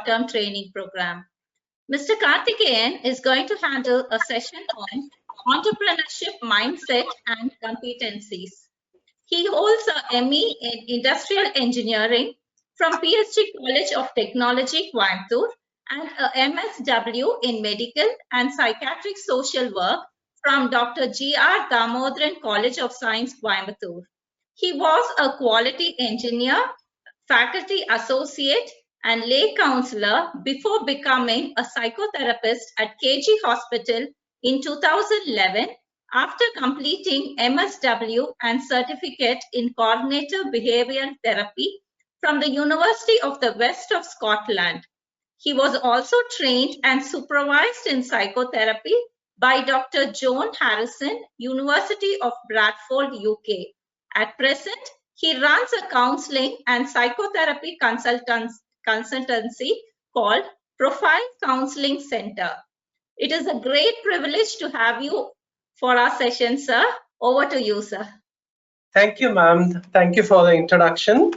short-term training program. Mr. Karthikeyaan is going to handle a session on entrepreneurship mindset and competencies. He holds a ME in Industrial Engineering from PSG College of Technology, Coimbatore, and a MSW in Medical and Psychiatric Social Work from Dr. GR Damodaran College of Science, Coimbatore. He was a quality engineer, faculty associate, and lay counselor before becoming a psychotherapist at KG Hospital in 2011 after completing MSW and certificate in cognitive behavioral therapy from the University of the West of Scotland. He was also trained and supervised in psychotherapy by Dr. Joan Harrison, University of Bradford, UK. At present, he runs a counseling and psychotherapy consultancy called Profile Counselling Center. It is a great privilege to have you for our session, sir. Over to you, sir. Thank you, ma'am. Thank you for the introduction.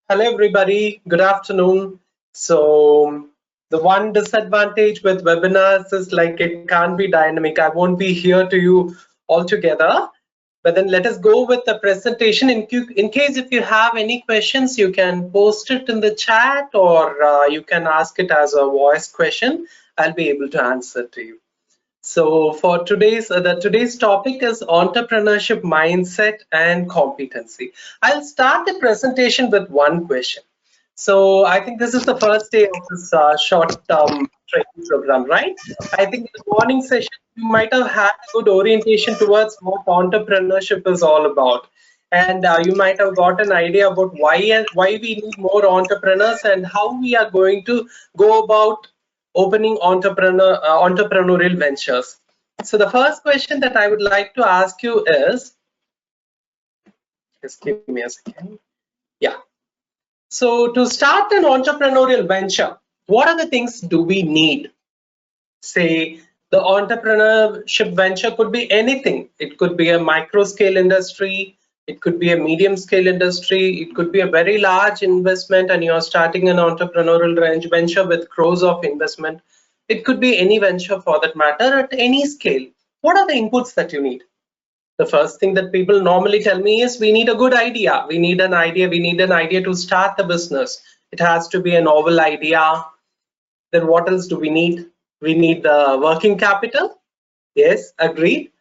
Hello, everybody. Good afternoon. So the one disadvantage with webinars is like it can't be dynamic. I won't be here to you all together. But then let us go with the presentation. In case if you have any questions, you can post it in the chat or you can ask it as a voice question. I'll be able to answer to you. So for today's topic is entrepreneurship mindset and competency. I'll start the presentation with one question. So I think this is the first day of this short-term training program, right? I think in the morning session, you might have had a good orientation towards what entrepreneurship is all about. And you might have got an idea about why we need more entrepreneurs and how we are going to go about opening entrepreneurial ventures. So the first question that I would like to ask you is, just give me a second. Yeah. So to start an entrepreneurial venture, what are the things do we need? Say the entrepreneurship venture could be anything. It could be a micro scale industry. It could be a medium scale industry. It could be a very large investment and you're starting an entrepreneurial venture with crores of investment. It could be any venture for that matter at any scale. What are the inputs that you need? The first thing that people normally tell me is we need a good idea. We need an idea. We need an idea to start the business. It has to be a novel idea. Then what else do we need? We need the working capital. Yes, agreed.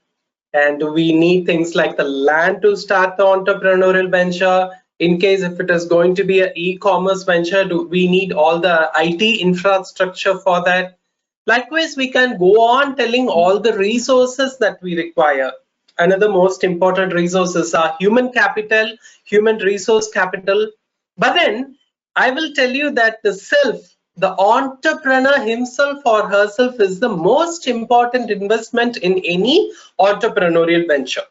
And do we need things like the land to start the entrepreneurial venture? In case if it is going to be an e-commerce venture, do we need all the IT infrastructure for that? Likewise, we can go on telling all the resources that we require. Another most important resources are human capital, human resource capital. But then I will tell you that the self, the entrepreneur himself or herself is the most important investment in any entrepreneurial venture.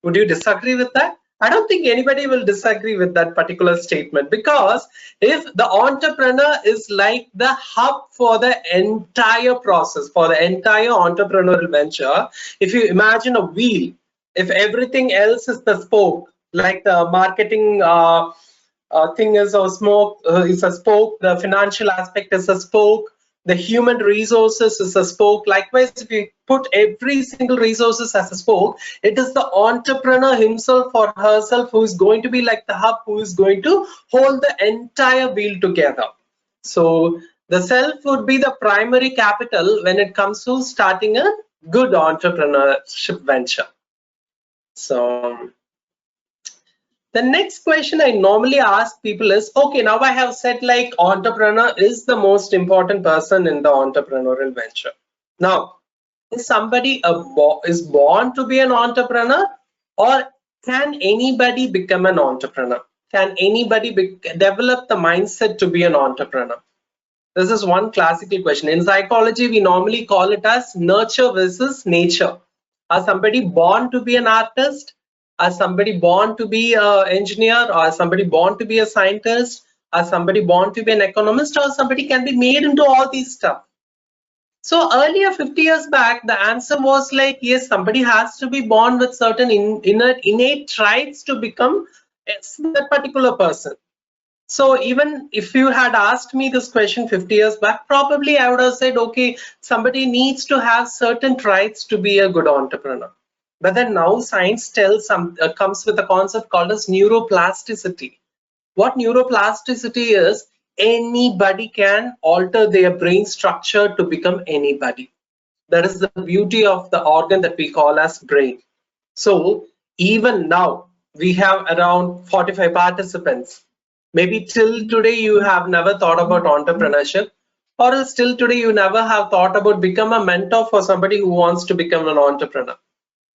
Would you disagree with that? I don't think anybody will disagree with that particular statement, because if the entrepreneur is like the hub for the entire process, for the entire entrepreneurial venture, if you imagine a wheel, if everything else is the spoke, like the marketing thing is a spoke, the financial aspect is a spoke, the human resources is a spoke. Likewise, if you put every single resources as a spoke, it is the entrepreneur himself or herself who is going to be like the hub, who is going to hold the entire wheel together. So the self would be the primary capital when it comes to starting a good entrepreneurship venture. So the next question I normally ask people is, okay, now I have said like entrepreneur is the most important person in the entrepreneurial venture. Now, is somebody is born to be an entrepreneur, or can anybody become an entrepreneur? Can anybody develop the mindset to be an entrepreneur? This is one classical question. In psychology, we normally call it as nurture versus nature. Are somebody born to be an artist? Are somebody born to be an engineer, or somebody born to be a scientist, or somebody born to be an economist, or somebody can be made into all these stuff? So earlier, 50 years back, the answer was like, yes, somebody has to be born with certain innate traits to become that particular person. So even if you had asked me this question 50 years back, probably I would have said, okay, somebody needs to have certain traits to be a good entrepreneur. But then now science comes with a concept called as neuroplasticity. What neuroplasticity is, anybody can alter their brain structure to become anybody. That is the beauty of the organ that we call as brain. So even now we have around 45 participants. Maybe till today you have never thought about entrepreneurship, or else till today you never have thought about become a mentor for somebody who wants to become an entrepreneur.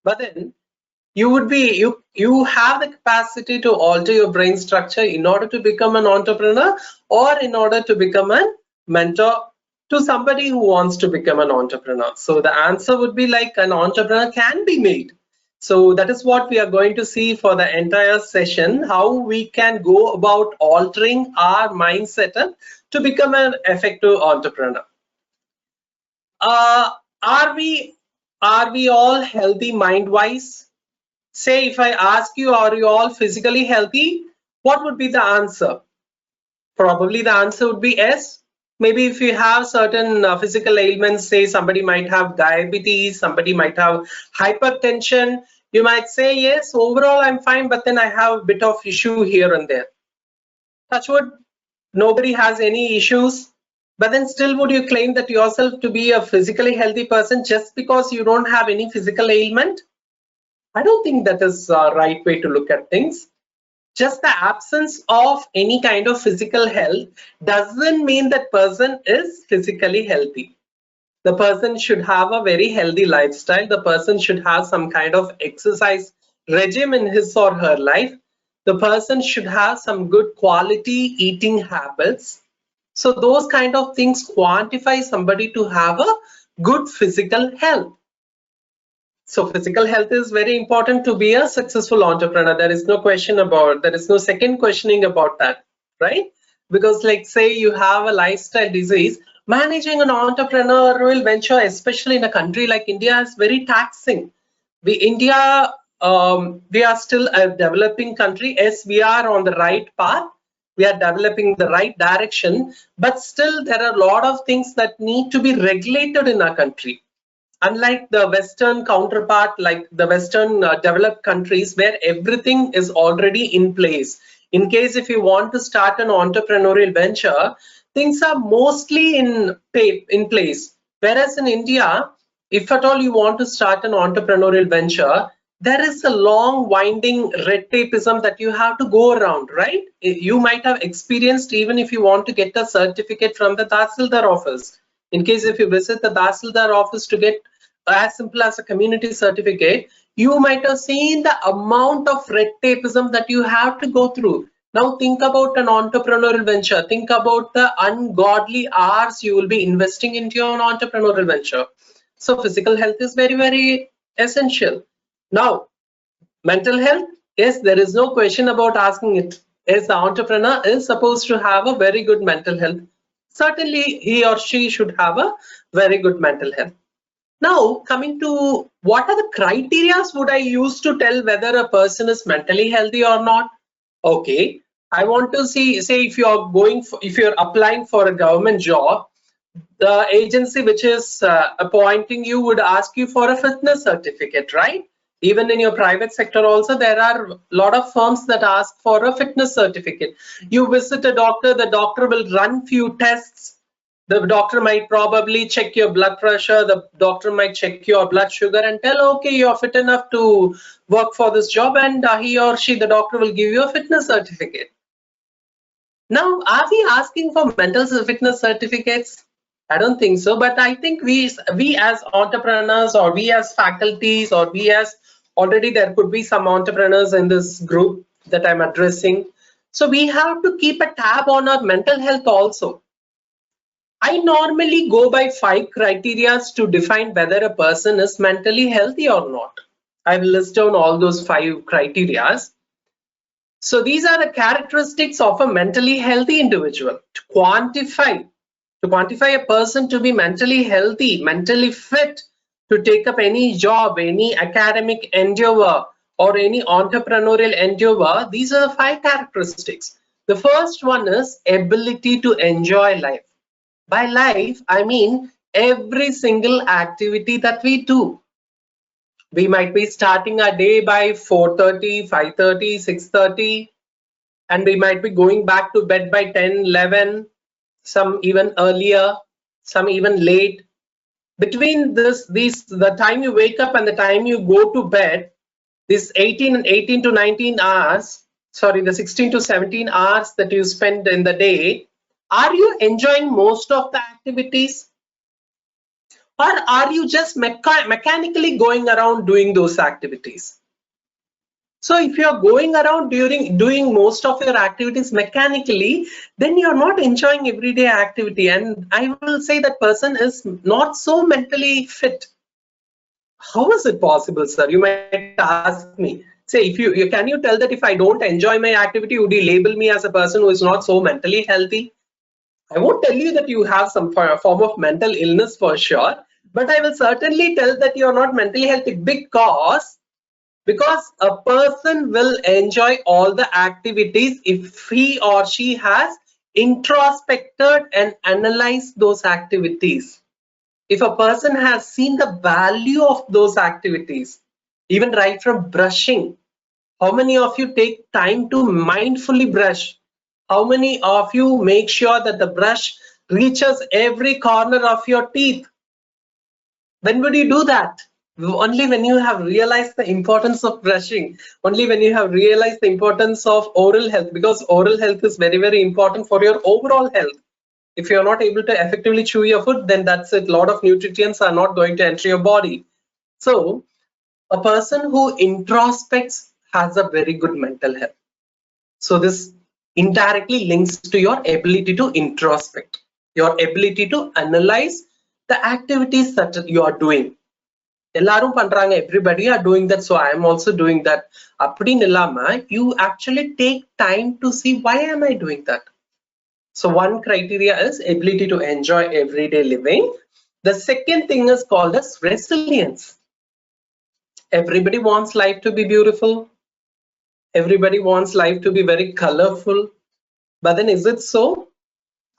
But then you have the capacity to alter your brain structure in order to become an entrepreneur, or in order to become a mentor to somebody who wants to become an entrepreneur. So the answer would be like an entrepreneur can be made. So that is what we are going to see for the entire session, how we can go about altering our mindset to become an effective entrepreneur. Are we all healthy mind-wise? Say if I ask you, are you all physically healthy? What would be the answer? Probably the answer would be yes. Maybe if you have certain physical ailments, say somebody might have diabetes, somebody might have hypertension, you might say, yes, overall I'm fine, but then I have a bit of issue here and there. Touch wood, nobody has any issues, but then still would you claim that yourself to be a physically healthy person just because you don't have any physical ailment? I don't think that is the right way to look at things. Just the absence of any kind of physical health doesn't mean that person is physically healthy. The person should have a very healthy lifestyle. The person should have some kind of exercise regime in his or her life. The person should have some good quality eating habits. So those kind of things quantify somebody to have a good physical health. So physical health is very important to be a successful entrepreneur. There is no question about, there is no second questioning about that, right? Because like say you have a lifestyle disease, managing an entrepreneurial venture, especially in a country like India, is very taxing. We are still a developing country. Yes, we are on the right path. We are developing the right direction, but still there are a lot of things that need to be regulated in our country. Unlike the Western counterpart, like the Western developed countries where everything is already in place. In case if you want to start an entrepreneurial venture, things are mostly in place. Whereas in India, if at all you want to start an entrepreneurial venture, there is a long winding red tapeism that you have to go around, right? You might have experienced even if you want to get a certificate from the Tahsildar office. In case if you visit the Tahsildar office to get as simple as a community certificate, you might have seen the amount of red tapeism that you have to go through. Now think about an entrepreneurial venture. Think about the ungodly hours you will be investing into your entrepreneurial venture. So physical health is very, very essential. Now, mental health, yes, there is no question about asking it. Yes, the entrepreneur is supposed to have a very good mental health. Certainly, he or she should have a very good mental health. Now, coming to what are the criteria would I use to tell whether a person is mentally healthy or not? Okay, I want to see, say if you're applying for a government job, the agency which is appointing you would ask you for a fitness certificate, right? Even in your private sector also, there are a lot of firms that ask for a fitness certificate. You visit a doctor, the doctor will run few tests. The doctor might probably check your blood pressure, the doctor might check your blood sugar and tell, okay, you're fit enough to work for this job, and he or she, the doctor, will give you a fitness certificate. Now, are we asking for mental fitness certificates? I don't think so, but I think we as entrepreneurs, or we as faculties, or we as, already there could be some entrepreneurs in this group that I'm addressing. So we have to keep a tab on our mental health also. I normally go by 5 criteria to define whether a person is mentally healthy or not. I will list down all those 5 criteria. So these are the characteristics of a mentally healthy individual. To quantify a person to be mentally healthy, mentally fit to take up any job, any academic endeavor, or any entrepreneurial endeavor, these are the 5 characteristics. The first one is ability to enjoy life. By life, I mean every single activity that we do. We might be starting our day by 4:30, 5:30, 6:30, and we might be going back to bed by 10, 11, some even earlier, some even late. Between the time you wake up and the time you go to bed, this 18 to 19 hours, sorry, the 16 to 17 hours that you spend in the day, are you enjoying most of the activities? Or are you just mechanically going around doing those activities? So if you're going around doing most of your activities mechanically, then you're not enjoying everyday activity. And I will say that person is not so mentally fit. How is it possible, sir? You might ask me. Say, if you can you tell that if I don't enjoy my activity, would you label me as a person who is not so mentally healthy? I won't tell you that you have some form of mental illness for sure, but I will certainly tell that you're not mentally healthy because a person will enjoy all the activities if he or she has introspected and analyzed those activities. If a person has seen the value of those activities, even right from brushing, how many of you take time to mindfully brush? How many of you make sure that the brush reaches every corner of your teeth? When would you do that? Only when you have realized the importance of brushing, only when you have realized the importance of oral health, because oral health is very, very important for your overall health. If you're not able to effectively chew your food, then that's it. A lot of nutrients are not going to enter your body. So a person who introspects has a very good mental health. So this indirectly links to your ability to introspect, your ability to analyze the activities that you are doing. எல்லாரும் பண்றாங்க, everybody are doing that, so I am also doing that. அப்படின்னு இல்லாம you actually take time to see why am I doing that. So one criteria is ability to enjoy everyday living. The second thing is called as resilience. Everybody wants life to be beautiful. Everybody wants life to be very colorful. But then is it so?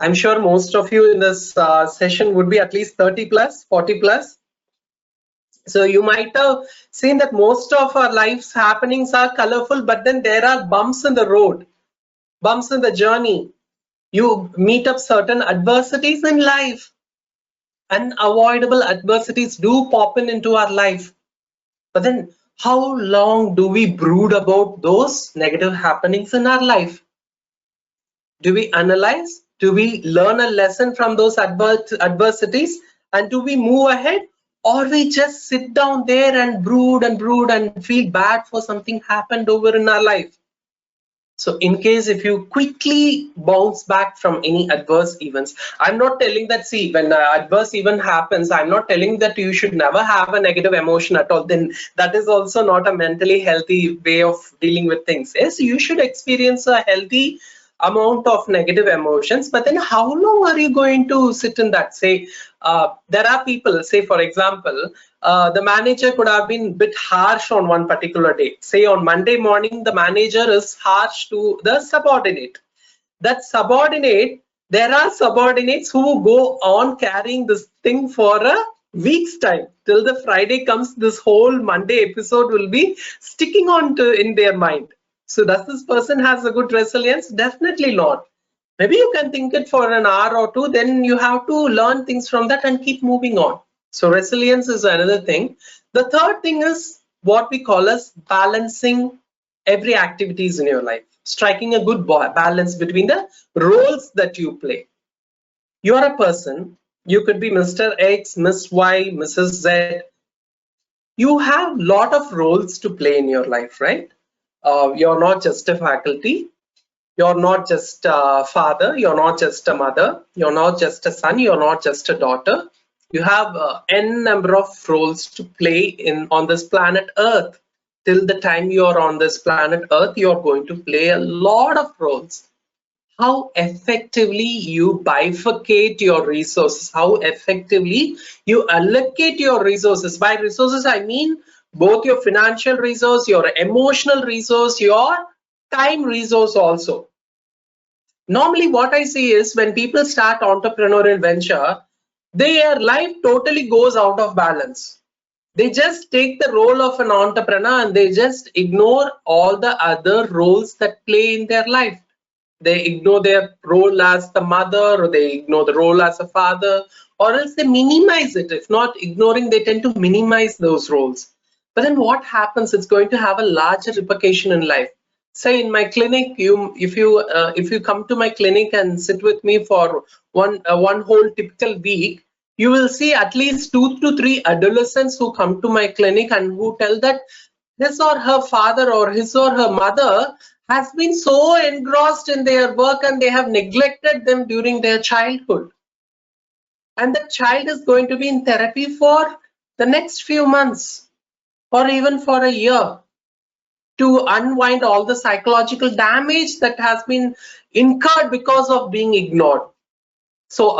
I'm sure most of you in this session would be at least 30 plus, 40 plus. So you might have seen that most of our life's happenings are colorful, but then there are bumps in the road, bumps in the journey. You meet up certain adversities in life. Unavoidable adversities do pop into our life. But then how long do we brood about those negative happenings in our life? Do we analyze? Do we learn a lesson from those adversities? And do we move ahead? Or we just sit down there and brood and feel bad for something happened over in our life? So in case if you quickly bounce back from any adverse events, I'm not telling that, see, when an adverse event happens, I'm not telling that you should never have a negative emotion at all. Then that is also not a mentally healthy way of dealing with things. Yes, you should experience a healthy amount of negative emotions, but then how long are you going to sit in that? Say there are people, say for example, the manager could have been a bit harsh on one particular day. Say on Monday morning, the manager is harsh to the subordinate. That subordinate, there are subordinates who go on carrying this thing for a week's time. Till the Friday comes, this whole Monday episode will be sticking on to in their mind. So does this person has a good resilience? Definitely not. Maybe you can think it for an hour or two, then you have to learn things from that and keep moving on. So resilience is another thing. The third thing is what we call as balancing every activities in your life, striking a good balance between the roles that you play. You are a person, you could be Mr. X, Miss Y, Mrs. Z. You have a lot of roles to play in your life, right? You're not just a faculty, you're not just a father, you're not just a mother, you're not just a son, you're not just a daughter. You have n number of roles to play on this planet Earth. Till the time you're on this planet Earth, you're going to play a lot of roles. How effectively you bifurcate your resources, how effectively you allocate your resources. By resources, I mean both your financial resource, your emotional resource, your time resource also. Normally what I see is when people start entrepreneurial venture, their life totally goes out of balance. They just take the role of an entrepreneur and they just ignore all the other roles that play in their life. They ignore their role as the mother, or they ignore the role as a father, or else they minimize it. If not ignoring, they tend to minimize those roles. But then what happens, it's going to have a larger repercussion in life. Say in my clinic, if you come to my clinic and sit with me for one whole typical week, you will see at least 2 to 3 adolescents who come to my clinic and who tell that his or her father or his or her mother has been so engrossed in their work and they have neglected them during their childhood. And the child is going to be in therapy for the next few months or even for a year to unwind all the psychological damage that has been incurred because of being ignored. So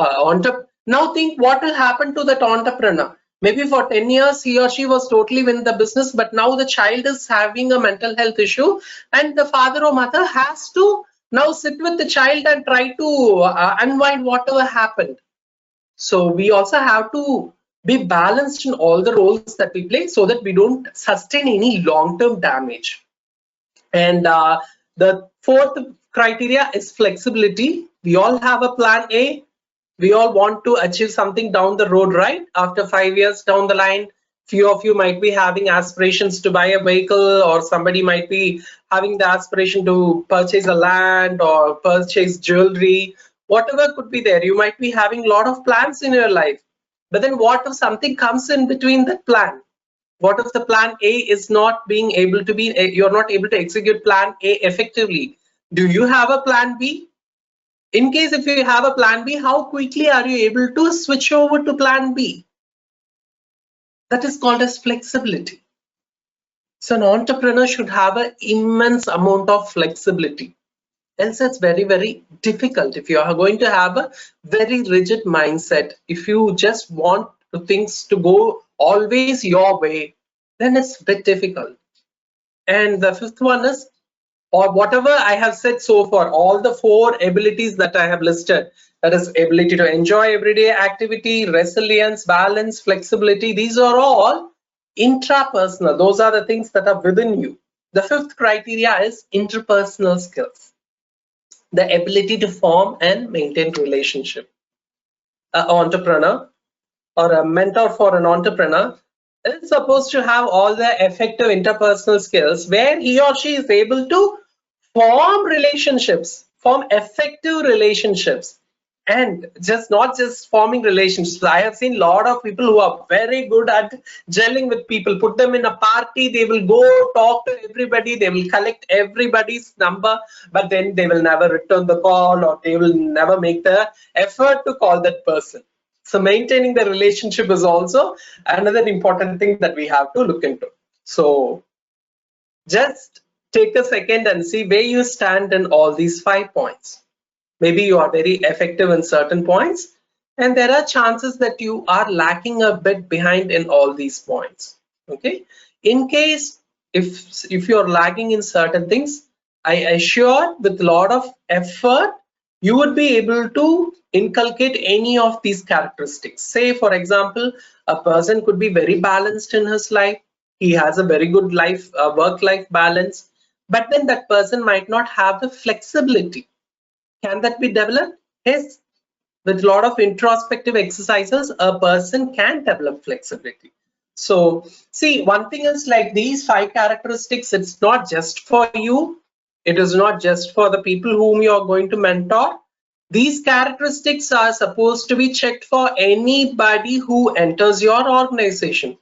now think what will happen to that entrepreneur. Maybe for 10 years he or she was totally in the business, but now the child is having a mental health issue and the father or mother has to now sit with the child and try to unwind whatever happened. So we also have to be balanced in all the roles that we play so that we don't sustain any long-term damage. And the fourth criteria is flexibility. We all have a plan A. We all want to achieve something down the road, right? After 5 years down the line, few of you might be having aspirations to buy a vehicle, or somebody might be having the aspiration to purchase a land or purchase jewelry, whatever could be there. You might be having a lot of plans in your life. But then what if something comes in between that plan? What if the plan A is not being able to be, you're not able to execute plan A effectively? Do you have a plan B? In case if you have a plan B, how quickly are you able to switch over to plan B? That is called as flexibility. So an entrepreneur should have an immense amount of flexibility. Else it's very, very difficult. If you are going to have a very rigid mindset, if you just want things to go always your way, then it's a bit difficult. And the fifth one is, or whatever I have said so far, all the 4 abilities that I have listed, that is ability to enjoy everyday activity, resilience, balance, flexibility, these are all intrapersonal. Those are the things that are within you. The 5th criteria is interpersonal skills, the ability to form and maintain relationship. An entrepreneur or a mentor for an entrepreneur is supposed to have all the effective interpersonal skills where he or she is able to form relationships, form effective relationships, and not just forming relationships. I have seen a lot of people who are very good at gelling with people. Put them in a party, they will go talk to everybody, they will collect everybody's number, but then they will never return the call, or they will never make the effort to call that person. So maintaining the relationship is also another important thing that we have to look into. So just take a second and see where you stand in all these 5 points. Maybe you are very effective in certain points, and there are chances that you are lacking a bit behind in all these points. Okay, in case if you're lagging in certain things, I assure with a lot of effort you would be able to inculcate any of these characteristics. Say for example, a person could be very balanced in his life, he has a very good life work-life balance, but then that person might not have the flexibility. Can that be developed? Yes, with a lot of introspective exercises a person can develop flexibility. So see, one thing is like these 5 characteristics, it's not just for you, it is not just for the people whom you are going to mentor. These characteristics are supposed to be checked for anybody who enters your organization.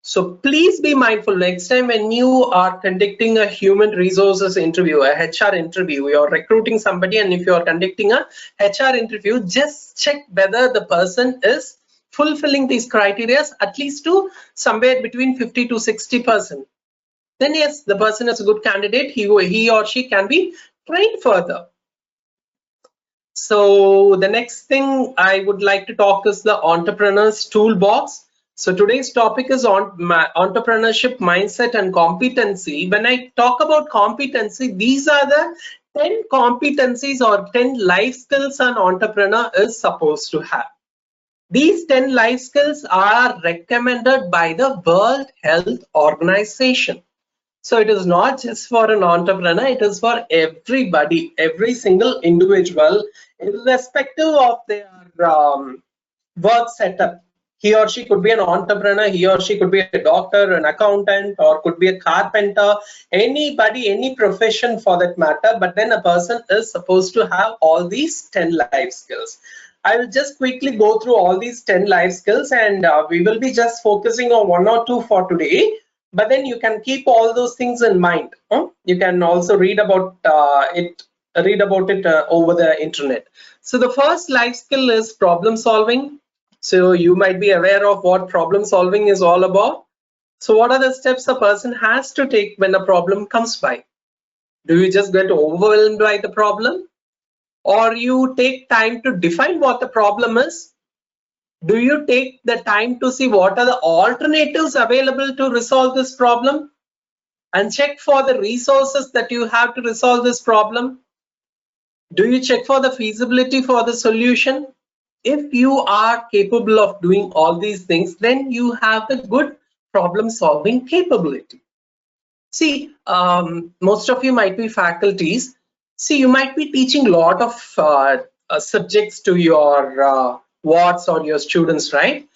So please be mindful next time when you are conducting a human resources interview, a HR interview, you're recruiting somebody, and if you're conducting a HR interview, just check whether the person is fulfilling these criteria at least to somewhere between 50 to 60%. Then yes, the person is a good candidate, he or she can be trained further. So the next thing I would like to talk is the entrepreneur's toolbox. So today's topic is on entrepreneurship mindset and competency. When I talk about competency, these are the 10 competencies or 10 life skills an entrepreneur is supposed to have. These 10 life skills are recommended by the World Health Organization. So it is not just for an entrepreneur, it is for everybody, every single individual, irrespective of their work setup. He or she could be an entrepreneur, he or she could be a doctor, an accountant, or could be a carpenter, anybody, any profession for that matter. But then a person is supposed to have all these 10 life skills. I will just quickly go through all these 10 life skills, and we will be just focusing on one or two for today. But then you can keep all those things in mind. You can also read about it over the internet. So the first life skill is problem solving. So you might be aware of what problem solving is all about. So what are the steps a person has to take when a problem comes by? Do you just get overwhelmed by the problem? Or you take time to define what the problem is? Do you take the time to see what are the alternatives available to resolve this problem and check for the resources that you have to resolve this problem? Do you check for the feasibility for the solution? If you are capable of doing all these things, then you have a good problem solving capability. See, most of you might be faculties. See, you might be teaching a lot of subjects to your wards or your students, right?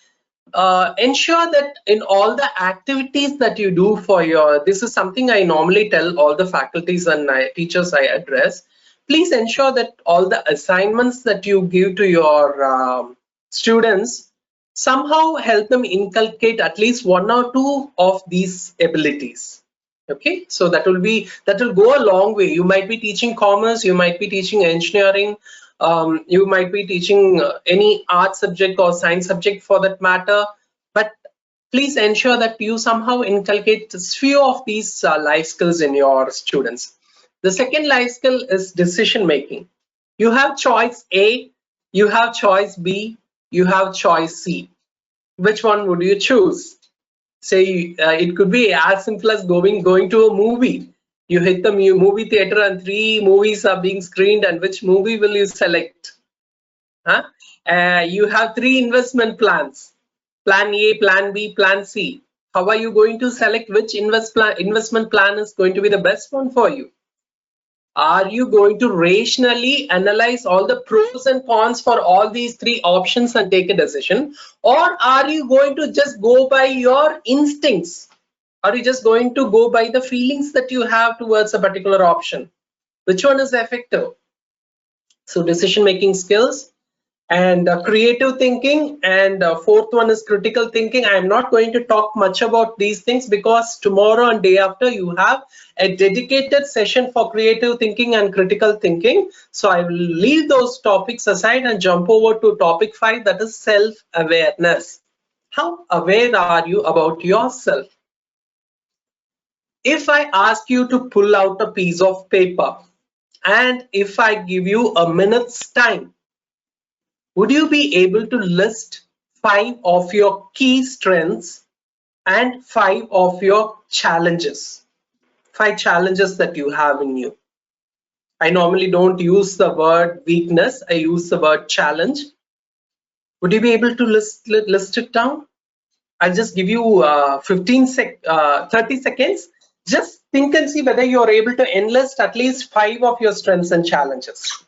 Ensure that in all the activities that you do for this is something I normally tell all the faculties and teachers I address. Please ensure that all the assignments that you give to your students somehow help them inculcate at least one or two of these abilities. Okay, so that will go a long way. You might be teaching commerce, you might be teaching engineering, you might be teaching any art subject or science subject for that matter, but please ensure that you somehow inculcate a few of these life skills in your students. The second life skill is decision making. You have choice A, you have choice B, you have choice C. Which one would you choose? Say it could be as simple as going to a movie. You hit the movie theater and 3 movies are being screened, and which movie will you select? You have 3 investment plans, plan A, plan B, plan C. How are you going to select which investment plan is going to be the best one for you? Are you going to rationally analyze all the pros and cons for all these 3 options and take a decision? Or are you going to just go by your instincts? Are you just going to go by the feelings that you have towards a particular option? Which one is effective? So decision-making skills and creative thinking, and fourth one is critical thinking. I am not going to talk much about these things because tomorrow and day after you have a dedicated session for creative thinking and critical thinking. So I will leave those topics aside and jump over to topic 5, that is self-awareness. How aware are you about yourself? If I ask you to pull out a piece of paper and if I give you a minute's time, would you be able to list 5 of your key strengths and 5 of your challenges? 5 challenges that you have in you. I normally don't use the word weakness, I use the word challenge. Would you be able to list it down? I'll just give you 30 seconds. Just think and see whether you're able to enlist at least 5 of your strengths and challenges.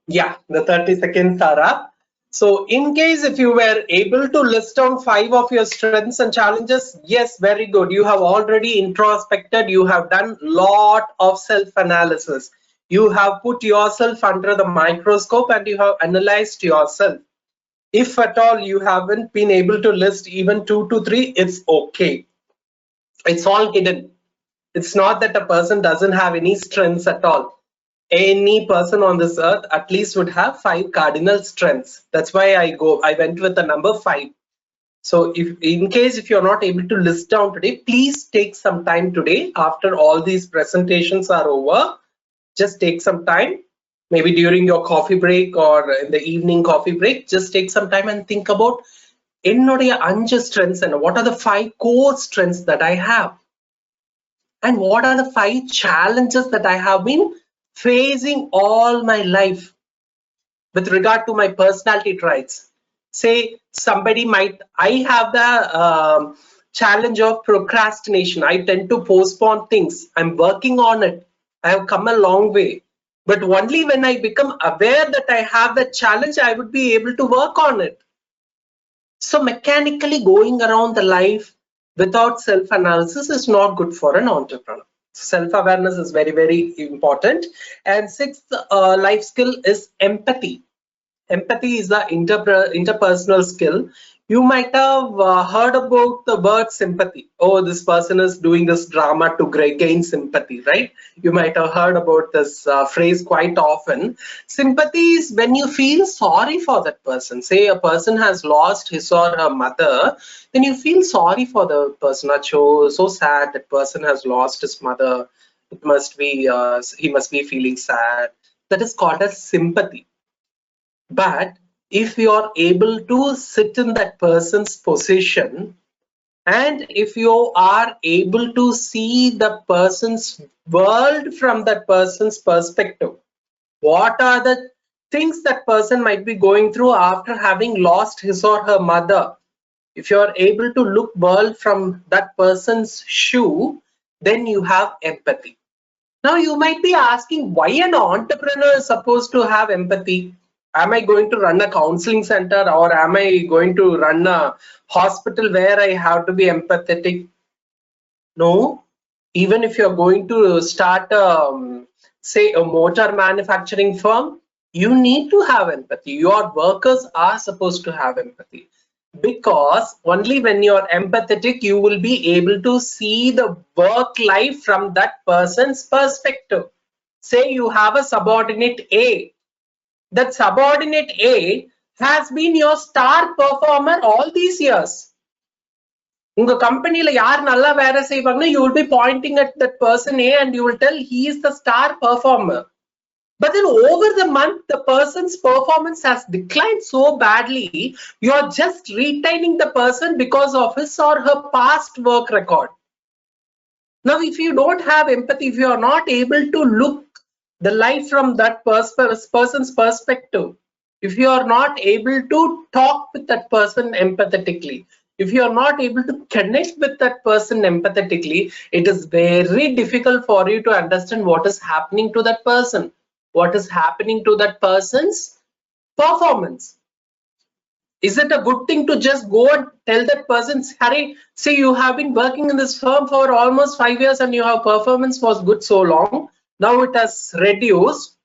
Yeah, the 30 seconds are up. So in case if you were able to list down 5 of your strengths and challenges, yes, very good. You have already introspected, you have done lot of self-analysis. You have put yourself under the microscope and you have analyzed yourself. If at all you haven't been able to list even 2 to 3, it's okay. It's all hidden. It's not that a person doesn't have any strengths at all. any person on this earth at least would have 5 cardinal strengths. That's why I went with the number 5. So if in case if you're not able to list down today, please take some time today after all these presentations are over. Just take some time, maybe during your coffee break or in the evening coffee break, just take some time and think about என்னுடைய 5 strengths and what are the 5 core strengths that I have, and what are the 5 challenges that I have been facing all my life with regard to my personality traits. Say somebody might, I have the challenge of procrastination. I tend to postpone things. I'm working on it. I have come a long way, but only when I become aware that I have that challenge, I would be able to work on it. So mechanically going around the life without self-analysis is not good for an entrepreneur. Self-awareness is very, very important. And 6th life skill is empathy. Empathy is the interpersonal skill. You might have heard about the word sympathy. Oh, this person is doing this drama to gain sympathy, right? You might have heard about this phrase quite often. Sympathy is when you feel sorry for that person. Say a person has lost his or her mother, then you feel sorry for the person. So sad that person has lost his mother. It must be he must be feeling sad. That is called as sympathy. But if you are able to sit in that person's position, and if you are able to see the person's world from that person's perspective, what are the things that person might be going through after having lost his or her mother, if you are able to look world from that person's shoe, then you have empathy. Now you might be asking, why an entrepreneur is supposed to have empathy? Am I going to run a counseling center, or am I going to run a hospital where I have to be empathetic? No. Even if you're going to start say a motor manufacturing firm, you need to have empathy. Your workers are supposed to have empathy, because only when you're empathetic, you will be able to see the work life from that person's perspective. Say you have a subordinate A. That subordinate A has been your star performer all these years. உங்க கம்பெனில யார் நல்லா வேலை செய்வாங்கன்னா, you will be pointing at that person A and you will tell he is the star performer. But then over the month, the person's performance has declined so badly, you are just retaining the person because of his or her past work record. Now, if you don't have empathy, if you are not able to look the life from that person's perspective, if you are not able to talk with that person empathetically, if you are not able to connect with that person empathetically, it is very difficult for you to understand what is happening to that person, what is happening to that person's performance. Is it a good thing to just go and tell that person, Harry, say you have been working in this firm for almost 5 years and your performance was good so long, now it has reduced,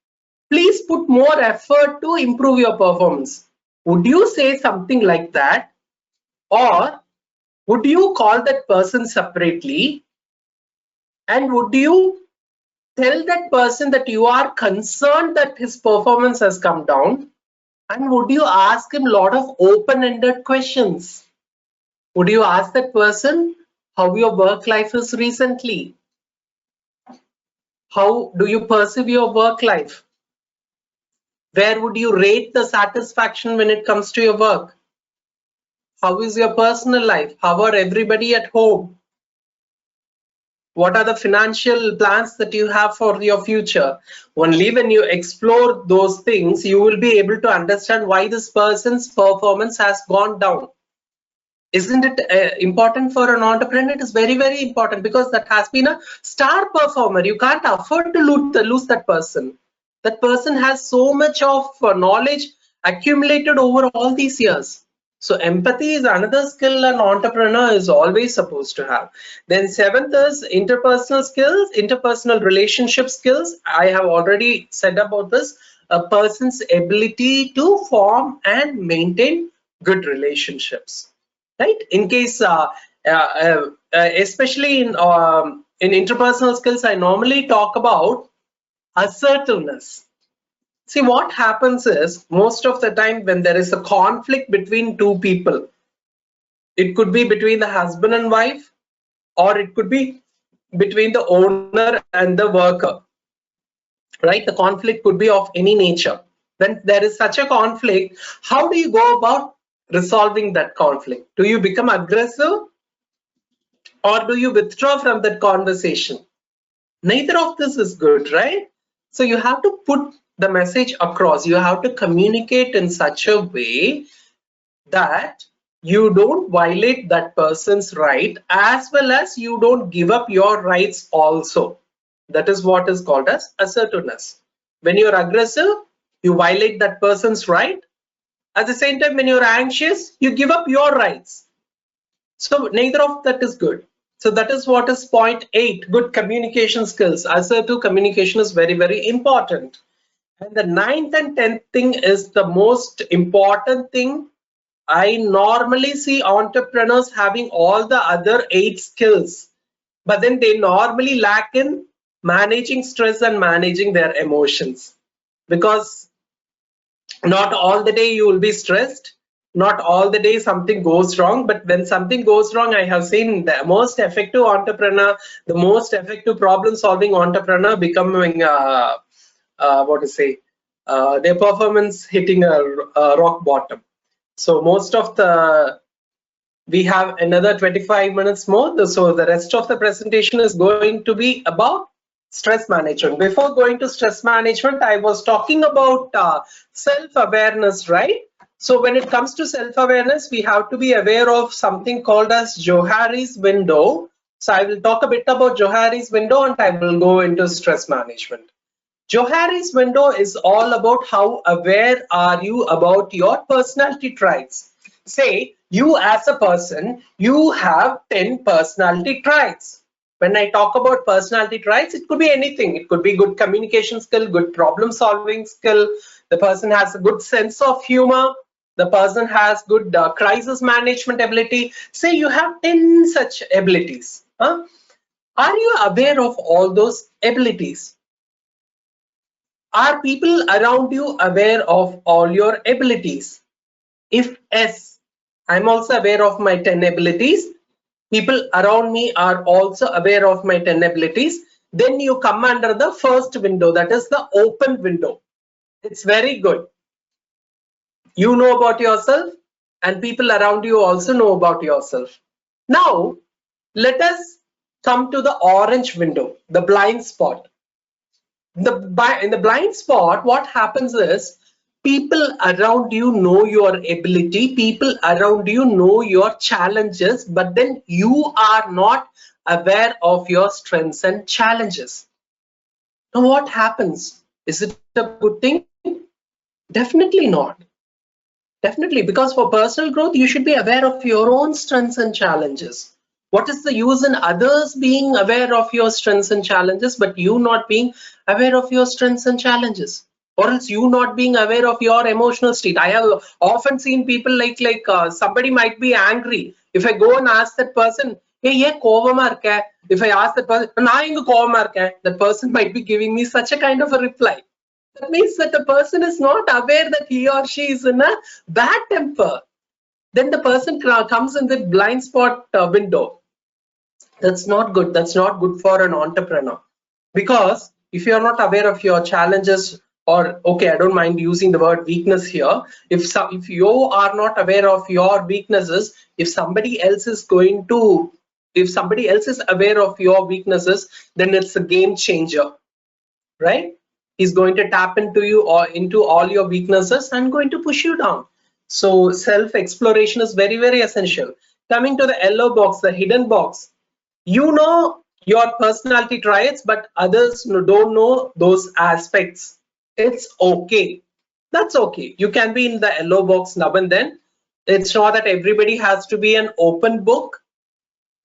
please put more effort to improve your performance? Would you say something like that? Or would you call that person separately, and would you tell that person that you are concerned that his performance has come down, and would you ask him a lot of open-ended questions? Would you ask that person how your work life is recently? How do you perceive your work life? Where would you rate the satisfaction when it comes to your work? How is your personal life? How are everybody at home? What are the financial plans that you have for your future? Only when you explore those things, you will be able to understand why this person's performance has gone down. Isn't it important for an entrepreneur? It is very, very important, because that has been a star performer. You can't afford to lose that person. That person has so much of knowledge accumulated over all these years. So empathy is another skill an entrepreneur is always supposed to have. Then 7th is interpersonal skills, interpersonal relationship skills. I have already said about this. A person's ability to form and maintain good relationships, right? In case, especially in interpersonal skills, I normally talk about assertiveness. See, what happens is most of the time when there is a conflict between two people, it could be between the husband and wife, or it could be between the owner and the worker, right? The conflict could be of any nature. When there is such a conflict, how do you go about resolving that conflict? Do you become aggressive or do you withdraw from that conversation? Neither of this is good, right? So you have to put the message across. You have to communicate in such a way that you don't violate that person's right, as well as you don't give up your rights also. That is what is called as assertiveness. When you're aggressive, you violate that person's right. At the same time, when you're anxious, you give up your rights. So neither of that is good. So that is what is point 8, good communication skills. Assertive communication is very, very important. And the 9th and 10th thing is the most important thing. I normally see entrepreneurs having all the other 8 skills, but then they normally lack in managing stress and managing their emotions, because not all the day you will be stressed, not all the day something goes wrong, but when something goes wrong, I have seen the most effective entrepreneur, the most effective problem solving entrepreneur becoming what to say, their performance hitting a rock bottom. So most of the, we have another 25 minutes more, so the rest of the presentation is going to be about stress management. Before going to stress management, I was talking about self-awareness, right? So when it comes to self-awareness, we have to be aware of something called as Johari's window. So I will talk a bit about Johari's window and I will go into stress management. Johari's window is all about how aware are you about your personality traits. Say you as a person, you have 10 personality traits. When I talk about personality traits, it could be anything. It could be good communication skill, good problem solving skill. The person has a good sense of humor. The person has good crisis management ability. Say you have 10 such abilities. Huh? Are you aware of all those abilities? Are people around you aware of all your abilities? If yes, I'm also aware of my 10 abilities. People around me are also aware of my 10 abilities. Then you come under the first window, that is the open window. It's very good. You know about yourself and people around you also know about yourself. Now, let us come to the orange window, the blind spot. In the blind spot, what happens is people around you know your ability, people around you know your challenges, but then you are not aware of your strengths and challenges. Now what happens? Is it a good thing? Definitely not. Definitely, because for personal growth, you should be aware of your own strengths and challenges. What is the use in others being aware of your strengths and challenges, but you not being aware of your strengths and challenges? Or else you not being aware of your emotional state. I have often seen people like somebody might be angry. If I go and ask that person, hey, ye kovama irka? If I ask that person, na inga kovama irka, that person might be giving me such a kind of a reply. That means that the person is not aware that he or she is in a bad temper. Then the person comes in the blind spot window. That's not good. That's not good for an entrepreneur. Because if you're not aware of your challenges, or okay, I don't mind using the word weakness here. If you are not aware of your weaknesses, if somebody else is aware of your weaknesses, then it's a game changer, right? He's going to tap into you or into all your weaknesses and going to push you down. So self-exploration is very, very essential. Coming to the yellow box, the hidden box, you know your personality traits, but others don't know those aspects. It's okay. That's okay. You can be in the yellow box now and then. It's not that everybody has to be an open book.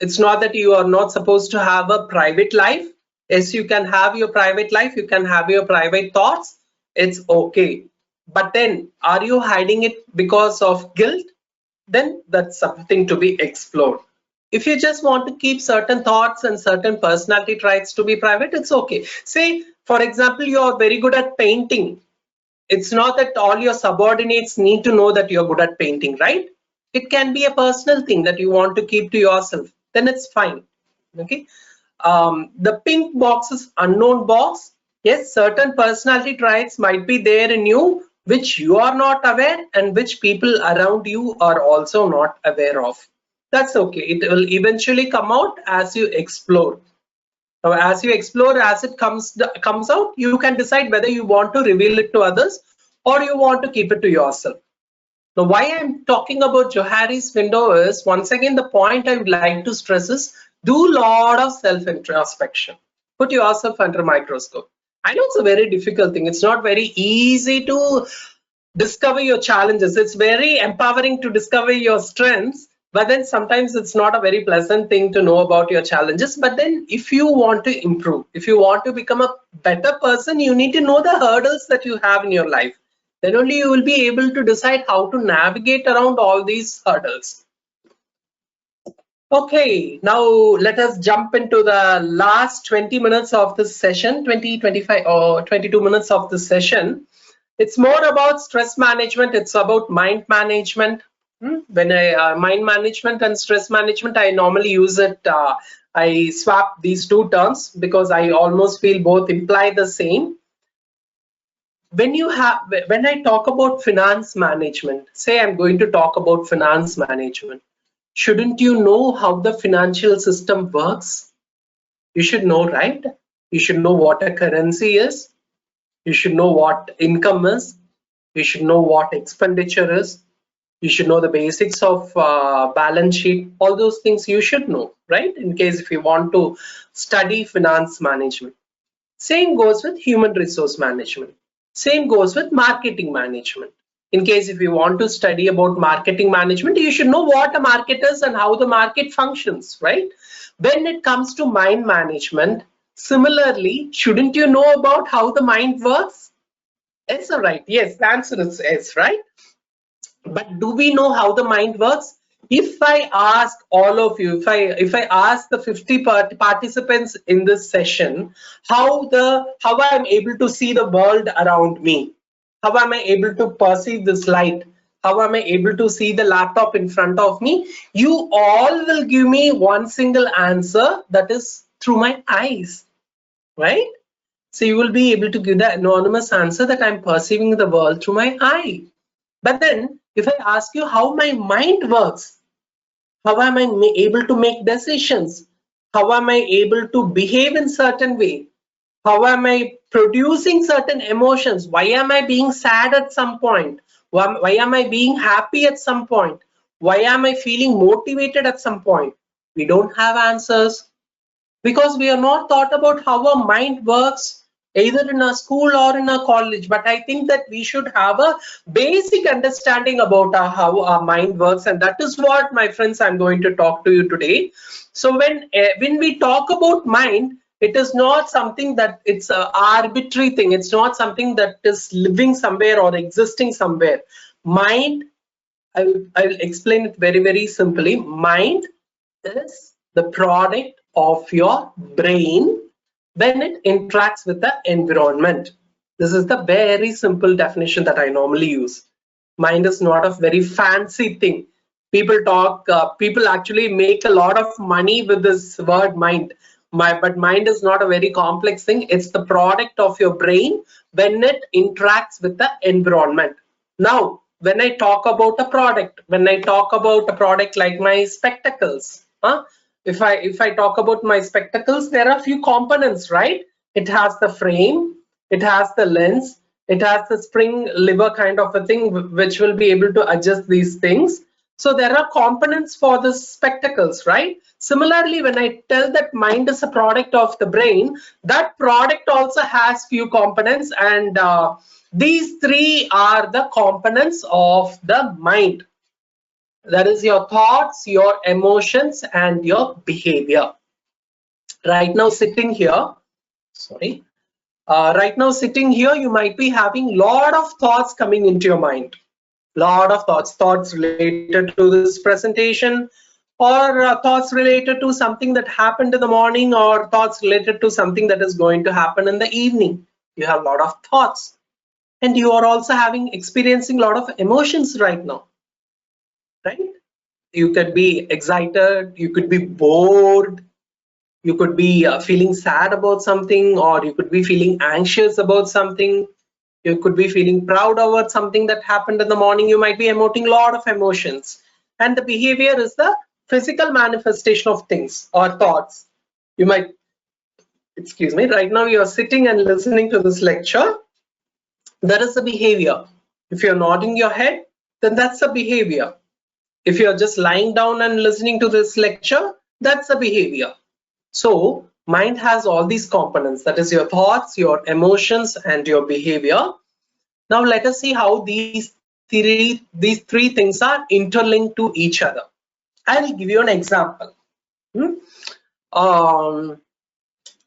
It's not that you are not supposed to have a private life. Yes, you can have your private life, you can have your private thoughts, it's okay. But then, are you hiding it because of guilt? Then that's something to be explored. If you just want to keep certain thoughts and certain personality traits to be private, it's okay. Say, For example, you are very good at painting. It's not that all your subordinates need to know that you're good at painting, right? It can be a personal thing that you want to keep to yourself. Then it's fine. Okay. The pink box is unknown box. Yes, certain personality traits might be there in you which you are not aware and which people around you are also not aware of. That's okay. It will eventually come out as you explore. Now, as you explore, as it comes out, you can decide whether you want to reveal it to others or you want to keep it to yourself. Now, why I'm talking about Johari's window is, once again, the point I would like to stress is, do a lot of self-introspection. Put yourself under a microscope. I know it's a very difficult thing. It's not very easy to discover your challenges. It's very empowering to discover your strengths, but then sometimes it's not a very pleasant thing to know about your challenges. But then if you want to improve, if you want to become a better person, you need to know the hurdles that you have in your life. Then only you will be able to decide how to navigate around all these hurdles. Okay, now let us jump into the last 20 minutes of this session, 20, 25 or 22 minutes of this session. It's more about stress management. It's about mind management. When I mind management and stress management, I normally use it. I swap these two terms because I almost feel both imply the same. When I talk about finance management, say I'm going to talk about finance management, shouldn't you know how the financial system works? You should know, right? You should know what a currency is. You should know what income is. You should know what expenditure is. You should know the basics of balance sheet. All those things you should know, right? In case if you want to study finance management. Same goes with human resource management. Same goes with marketing management. In case if you want to study about marketing management, you should know what a market is and how the market functions, right? When it comes to mind management, similarly, shouldn't you know about how the mind works? It's all right. Yes, the answer is yes, right? But do we know how the mind works? If I ask all of you, if I ask the 50 participants in this session, how I am able to see the world around me, how am I able to perceive this light, how am I able to see the laptop in front of me, you all will give me one single answer, that is through my eyes, right? So you will be able to give the anonymous answer that I'm perceiving the world through my eye. But then if I ask you how my mind works, how am I able to make decisions? How am I able to behave in certain way? How am I producing certain emotions? Why am I being sad at some point? Why am I being happy at some point? Why am I feeling motivated at some point? We don't have answers because we are not taught about how our mind works either in our school or in our college. But I think that we should have a basic understanding about how our mind works, and that is what, my friends, I'm going to talk to you today. So when we talk about mind, it is not something that it's an arbitrary thing. It's not something that is living somewhere or existing somewhere. Mind, I'll explain it very, very simply. Mind is the product of your brain when it interacts with the environment. This is the very simple definition that I normally use. Mind is not a very fancy thing. People actually make a lot of money with this word mind. But mind is not a very complex thing. It's the product of your brain when it interacts with the environment. Now, when I talk about a product, like my spectacles, if I talk about my spectacles, there are a few components, right? It has the frame, it has the lens, it has the spring lever kind of a thing which will be able to adjust these things. So there are components for the spectacles, right? Similarly, when I tell that mind is a product of the brain, that product also has few components, and these three are the components of the mind. That is your thoughts, your emotions, and your behavior. Right now sitting here, you might be having lot of thoughts coming into your mind. Lot of thoughts related to this presentation, or thoughts related to something that happened in the morning, or thoughts related to something that is going to happen in the evening. You have a lot of thoughts, and you are also experiencing a lot of emotions right now, right? You could be excited, you could be bored, you could be feeling sad about something, or you could be feeling anxious about something. You could be feeling proud about something that happened in the morning. You might be emoting a lot of emotions. And the behavior is the physical manifestation of things or thoughts. You might, excuse me, right now you're sitting and listening to this lecture. That is the behavior. If you're nodding your head, then that's the behavior. If you're just lying down and listening to this lecture, that's the behavior. So mind has all these components, that is your thoughts, your emotions, and your behavior. Now let us see how these three things are interlinked to each other. I'll give you an example.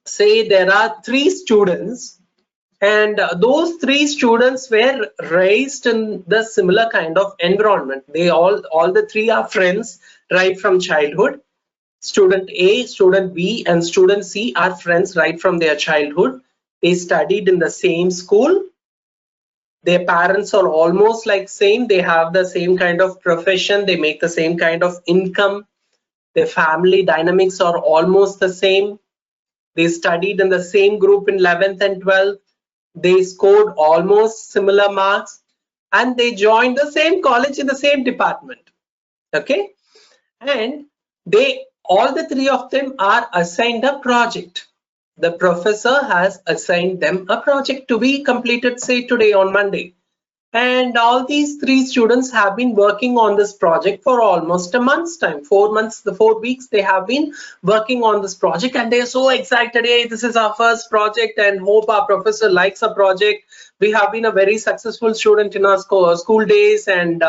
Say there are 3 students, and those 3 students were raised in the similar kind of environment. They all the 3 are friends right from childhood. Student A, student B, and student C are friends right from their childhood. They studied in the same school. Their parents are almost like same. They have the same kind of profession. They make the same kind of income. Their family dynamics are almost the same. They studied in the same group in 11th and 12th. They scored almost similar marks, and they joined the same college in the same department. Okay, and all the 3 of them are assigned a project. The professor has assigned them a project to be completed, say today on Monday. And all these 3 students have been working on this project for almost a month's time. 4 months, the 4 weeks they have been working on this project, and they're so excited. Hey, this is our first project, and hope our professor likes our project. We have been a very successful student in our school days, and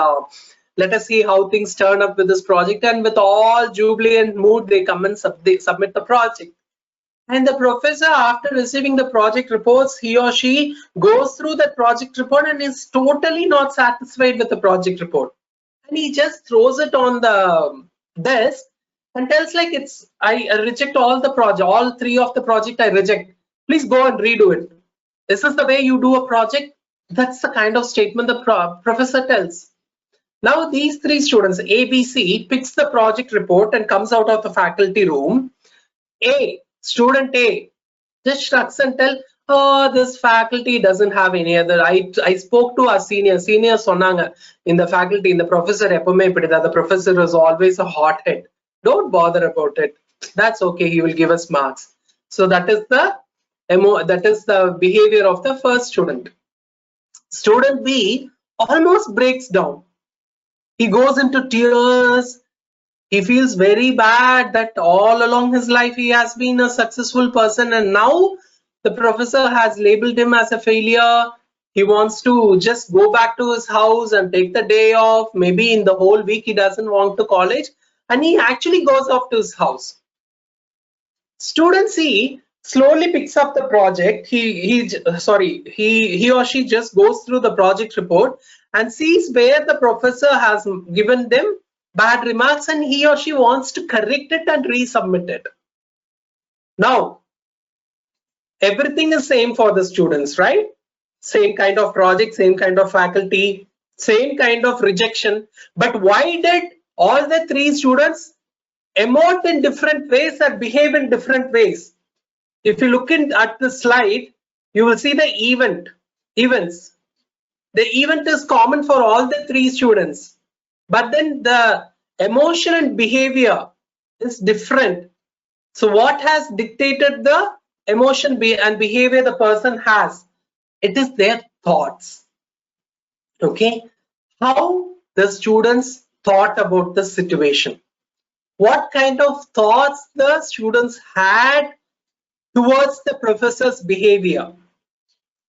let us see how things turn up with this project. And with all jubilant mood, they come and they submit the project. And the professor, after receiving the project reports, he or she goes through the project report and is totally not satisfied with the project report. And he just throws it on the desk and tells like, I reject all the project, all 3 of the project I reject. Please go and redo it. This is the way you do a project. That's the kind of statement the professor tells. Now these 3 students, A, B, C, picks the project report and comes out of the faculty room. Student A just shrugs and tell, oh, this faculty doesn't have any other. I spoke to our senior sonanga in the faculty, in the professor, the professor was always a hothead. Don't bother about it. That's okay, he will give us marks. So that is the behavior of the first student. Student B almost breaks down. He goes into tears. He feels very bad that all along his life he has been a successful person, and now the professor has labeled him as a failure. He wants to just go back to his house and take the day off. Maybe in the whole week he doesn't want to college, and he actually goes off to his house. Student C slowly picks up the project. He or she just goes through the project report and sees where the professor has given them bad remarks, and he or she wants to correct it and resubmit it. Now, everything is same for the students, right? Same kind of project, same kind of faculty, same kind of rejection. But why did all the 3 students emote in different ways and behave in different ways? If you look at the slide, you will see the events. The event is common for all the 3 students. But then the emotion and behavior is different. So what has dictated the emotion and behavior the person has? It is their thoughts. Okay, how the students thought about the situation. What kind of thoughts the students had towards the professor's behavior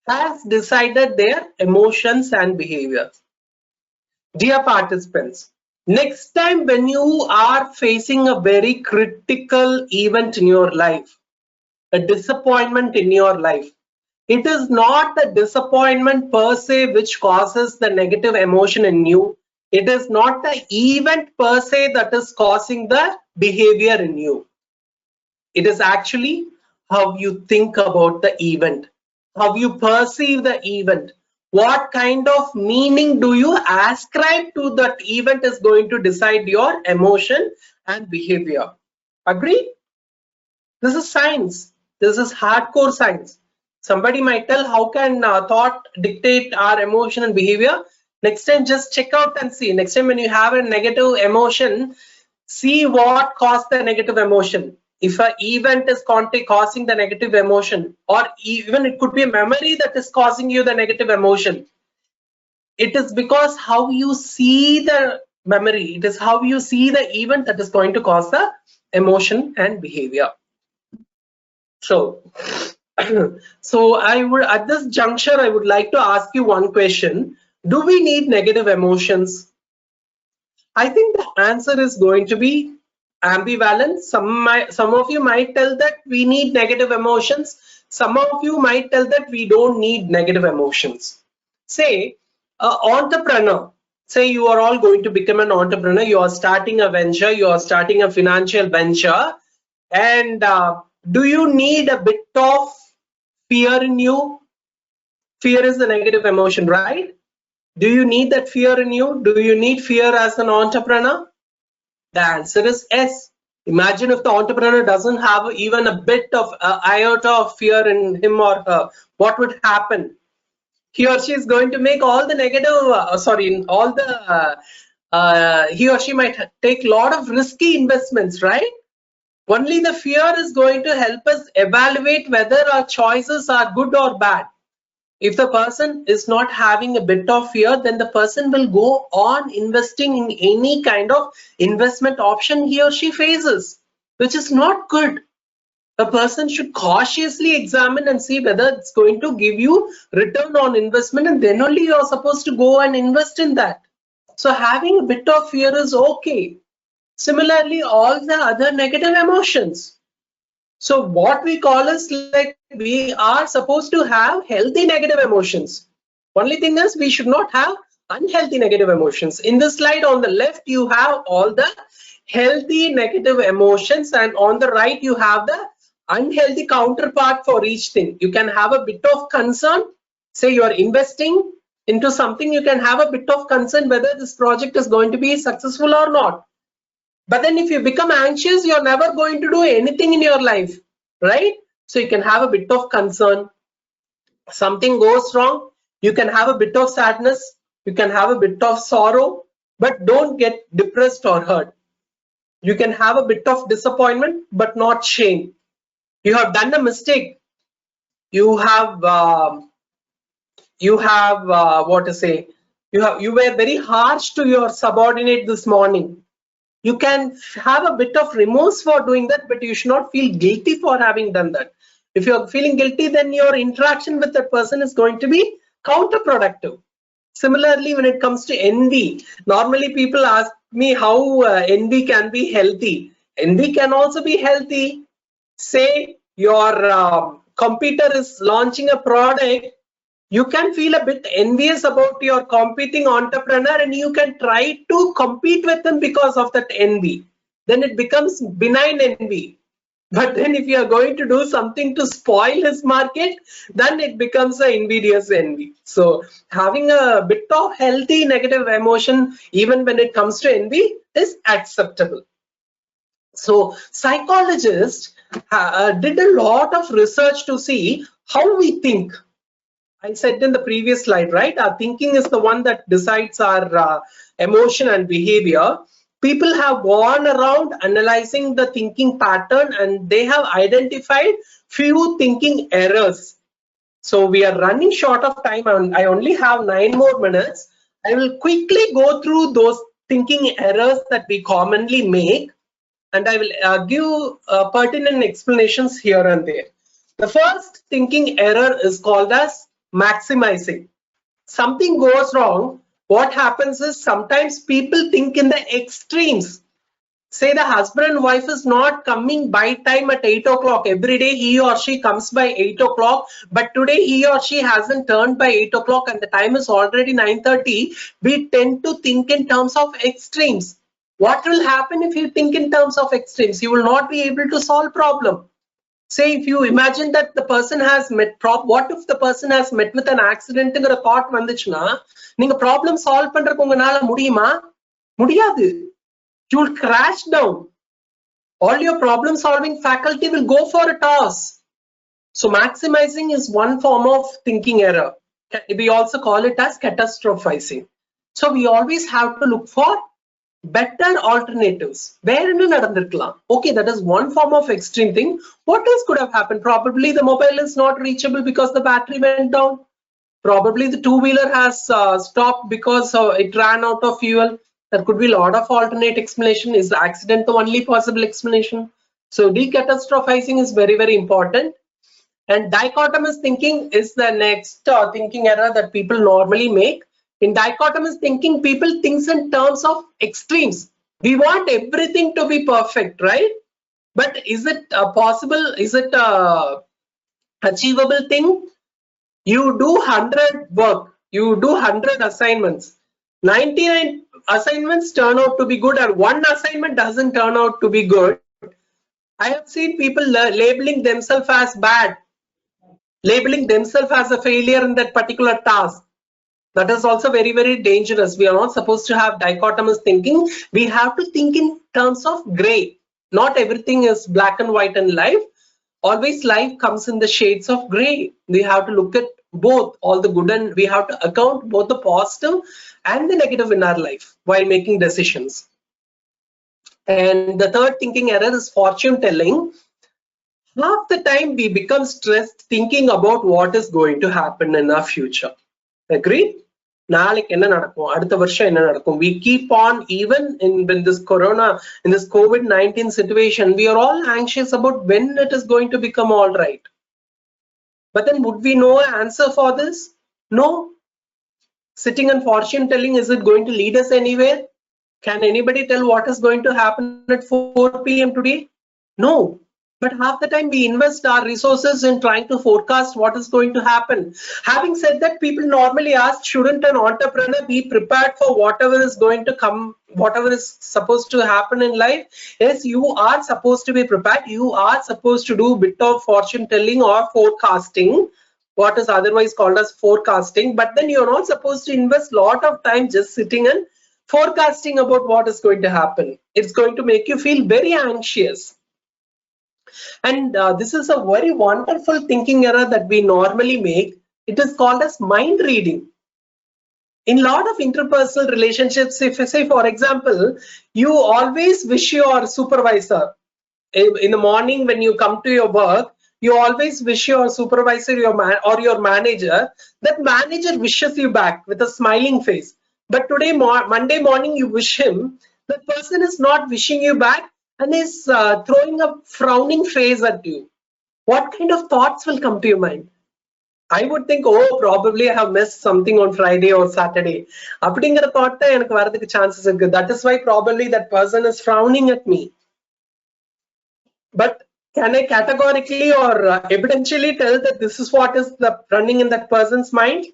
has decided their emotions and behaviors. Dear participants, next time when you are facing a very critical event in your life, a disappointment in your life, it is not the disappointment per se which causes the negative emotion in you. It is not the event per se that is causing the behavior in you. It is actually how you think about the event, how you perceive the event. What kind of meaning do you ascribe to that event is going to decide your emotion and behavior. Agree? This is science. This is hardcore science. Somebody might tell, how can thought dictate our emotion and behavior? Next time, just check out and see. Next time when you have a negative emotion, see what caused the negative emotion. If an event is causing the negative emotion, or even it could be a memory that is causing you the negative emotion, it is because how you see the memory, it is how you see the event that is going to cause the emotion and behavior. So, so I would, at this juncture, I would like to ask you one question. Do we need negative emotions? I think the answer is going to be ambivalent. Some of you might tell that we need negative emotions. Some of you might tell that we don't need negative emotions. Say, an entrepreneur. Say you are all going to become an entrepreneur. You are starting a venture. You are starting a financial venture. And do you need a bit of fear in you? Fear is the negative emotion, right? Do you need that fear in you? Do you need fear as an entrepreneur? The answer is yes. Imagine if the entrepreneur doesn't have even a bit of iota of fear in him or her. What would happen? He or she is going to make all the negative, he or she might take a lot of risky investments, right? Only the fear is going to help us evaluate whether our choices are good or bad. If the person is not having a bit of fear, then the person will go on investing in any kind of investment option he or she faces, which is not good. A person should cautiously examine and see whether it's going to give you return on investment, and then only you're supposed to go and invest in that. So having a bit of fear is okay. Similarly, all the other negative emotions. So what we call is, like, we are supposed to have healthy negative emotions. Only thing is, we should not have unhealthy negative emotions. In this slide on the left, you have all the healthy negative emotions, and on the right, you have the unhealthy counterpart for each thing. You can have a bit of concern. Say you are investing into something, you can have a bit of concern whether this project is going to be successful or not. But then if you become anxious, you're never going to do anything in your life, right? So you can have a bit of concern. Something goes wrong, you can have a bit of sadness, you can have a bit of sorrow, but don't get depressed or hurt. You can have a bit of disappointment, but not shame. You have done a mistake. You have what to say? You were very harsh to your subordinate this morning. You can have a bit of remorse for doing that, but you should not feel guilty for having done that. If you're feeling guilty, then your interaction with that person is going to be counterproductive. Similarly, when it comes to envy, normally people ask me how envy can be healthy. Envy can also be healthy. Say your competitor is launching a product, you can feel a bit envious about your competing entrepreneur, and you can try to compete with them because of that envy. Then it becomes benign envy. But then if you are going to do something to spoil his market, then it becomes an invidious envy. So having a bit of healthy negative emotion, even when it comes to envy, is acceptable. So psychologists did a lot of research to see how we think. I said in the previous slide, right? Our thinking is the one that decides our emotion and behavior. People have gone around analyzing the thinking pattern, and they have identified few thinking errors. So we are running short of time, and I only have 9 more minutes. I will quickly go through those thinking errors that we commonly make, and I will give pertinent explanations here and there. The first thinking error is called as maximizing. Something goes wrong, what happens is sometimes people think in the extremes. Say the husband and wife is not coming by time at 8 o'clock. Every day he or she comes by 8 o'clock, but today he or she hasn't turned by 8 o'clock and the time is already 9:30. We tend to think in terms of extremes. What will happen if you think in terms of extremes? You will not be able to solve problem. Say if you imagine that the person has met, what if the person has met with an accident in a thought vanduchna, neenga problem solve பண்றதுக்கு உங்களால முடியுமா? முடியாது. You will crash down. All your problem solving faculty will go for a toss. So maximizing is one form of thinking error. We also call it as catastrophizing. So we always have to look for better alternatives. Okay, that is one form of extreme thing. What else could have happened? Probably the mobile is not reachable because the battery went down. Probably the two-wheeler has stopped because it ran out of fuel. There could be a lot of alternate explanation. Is the accident the only possible explanation? So decatastrophizing is very, very important. And dichotomous thinking is the next thinking error that people normally make. In dichotomous thinking, people think in terms of extremes. We want everything to be perfect, right? But is it possible? Is it a achievable thing? You do 100 work, you do 100 assignments. 99 assignments turn out to be good and one assignment doesn't turn out to be good. I have seen people labeling themselves as bad, labeling themselves as a failure in that particular task. That is also very, very dangerous. We are not supposed to have dichotomous thinking. We have to think in terms of gray. Not everything is black and white in life. Always life comes in the shades of gray. We have to look at both, all the good, and we have to account both the positive and the negative in our life while making decisions. And the third thinking error is fortune telling. Half the time we become stressed thinking about what is going to happen in our future. Agreed? We keep on, even in this corona, in this COVID-19 situation, we are all anxious about when it is going to become all right. But then would we know an answer for this? No. Sitting and fortune telling, is it going to lead us anywhere? Can anybody tell what is going to happen at 4 p.m. today? No. But half the time we invest our resources in trying to forecast what is going to happen. Having said that, people normally ask, shouldn't an entrepreneur be prepared for whatever is going to come, whatever is supposed to happen in life? Yes, you are supposed to be prepared. You are supposed to do a bit of fortune telling or forecasting, what is otherwise called as forecasting. But then you're not supposed to invest a lot of time just sitting and forecasting about what is going to happen. It's going to make you feel very anxious. And this is a very wonderful thinking error that we normally make. It is called as mind reading. In a lot of interpersonal relationships, if I say, for example, you always wish your supervisor, in the morning when you come to your work, you always wish your supervisor or your manager, that manager wishes you back with a smiling face. But today, Monday morning, you wish him, the person is not wishing you back and is throwing a frowning face at you. What kind of thoughts will come to your mind? I would think, oh, probably I have missed something on Friday or Saturday. Appadingra thought enakku varadhukku chances irukku. That is why probably that person is frowning at me. But can I categorically or evidentially tell that this is what is running in that person's mind?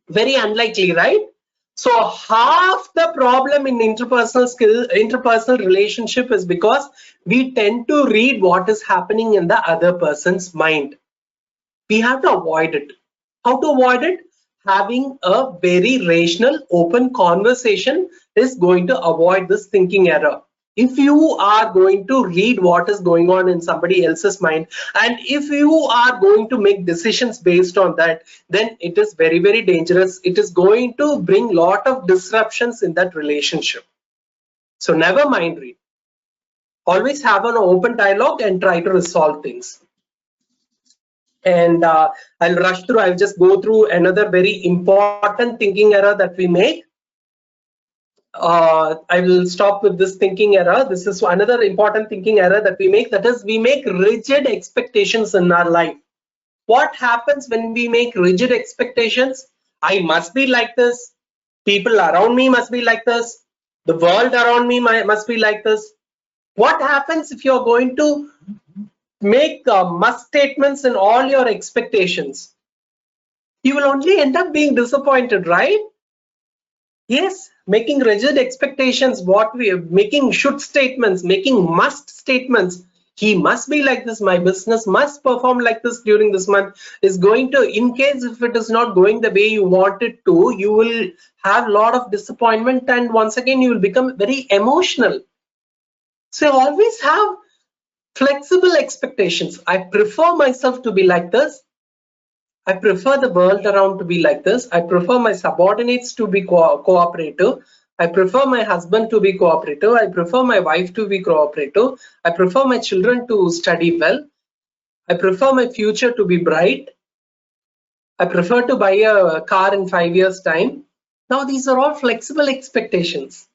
Very unlikely, right? So half the problem in interpersonal relationship is because we tend to read what is happening in the other person's mind. We have to avoid it. How to avoid it? Having a very rational, open conversation is going to avoid this thinking error. If you are going to read what is going on in somebody else's mind, and if you are going to make decisions based on that, then it is very, very dangerous. It is going to bring a lot of disruptions in that relationship. So never mind read. Always have an open dialogue and try to resolve things. And I'll rush through, I'll just go through another very important thinking error that we make. I will stop with this thinking error. This is another important thinking error that we make. That is, we make rigid expectations in our life. What happens when we make rigid expectations? I must be like this. People around me must be like this. The world around me must be like this. What happens if you're going to make must statements in all your expectations? You will only end up being disappointed, right? Yes, making rigid expectations, what we are making should statements, making must statements. He must be like this, my business must perform like this during this month, is going to, in case if it is not going the way you want it to, you will have a lot of disappointment, and once again you will become very emotional. So always have flexible expectations. I prefer myself to be like this. I prefer the world around to be like this. I prefer my subordinates to be cooperative. I prefer my husband to be cooperative. I prefer my wife to be cooperative. I prefer my children to study well. I prefer my future to be bright. I prefer to buy a car in 5 years' time. Now these are all flexible expectations.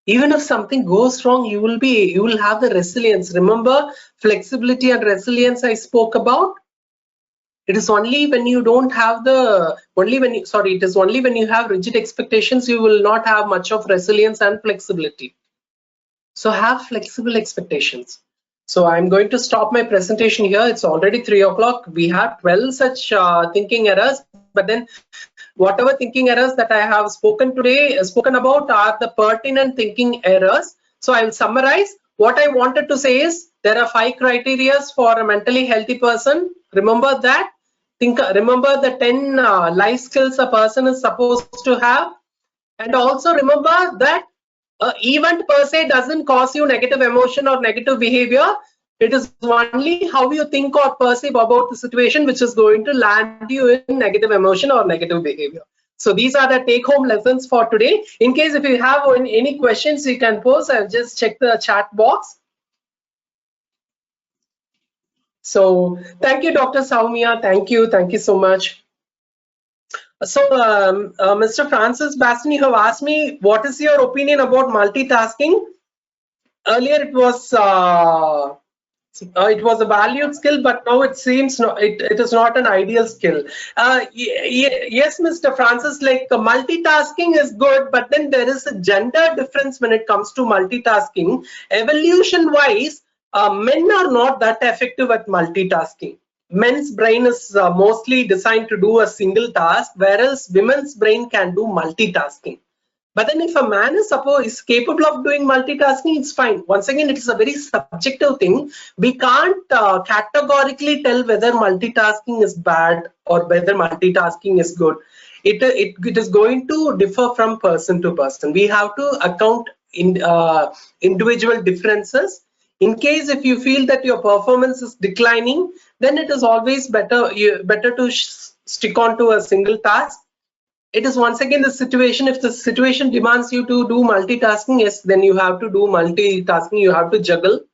Even if something goes wrong, you will have the resilience. Remember flexibility and resilience I spoke about? It is only when you don't have it is only when you have rigid expectations, you will not have much of resilience and flexibility. So have flexible expectations. So I'm going to stop my presentation here. It's already 3 o'clock. We have 12 such thinking errors, but then whatever thinking errors that I have spoken about are the pertinent thinking errors. So I will summarize. What I wanted to say is there are 5 criteria for a mentally healthy person. Remember that. Remember the 10 life skills a person is supposed to have, and also remember that event per se doesn't cause you negative emotion or negative behavior. It is only how you think or perceive about the situation which is going to land you in negative emotion or negative behavior. So these are the take-home lessons for today. In case if you have any questions, you can post. I'll just check the chat box. So thank you, Dr. Soumya. Thank you so much. So Mr. Francis Baston, you have asked me what is your opinion about multitasking. Earlier it was a valued skill, but now it seems it is not an ideal skill. Yes, Mr. Francis, like multitasking is good, but then there is a gender difference when it comes to multitasking. Evolution wise, men are not that effective at multitasking. Men's brain is mostly designed to do a single task, whereas women's brain can do multitasking. But then if a man is capable of doing multitasking, it's fine. Once again, it is a very subjective thing. We can't categorically tell whether multitasking is bad or whether multitasking is good. It is going to differ from person to person. We have to account in individual differences. In case if you feel that your performance is declining, then it is always better to stick on to a single task. It is once again the situation. If the situation demands you to do multitasking, yes, then you have to do multitasking. You have to juggle.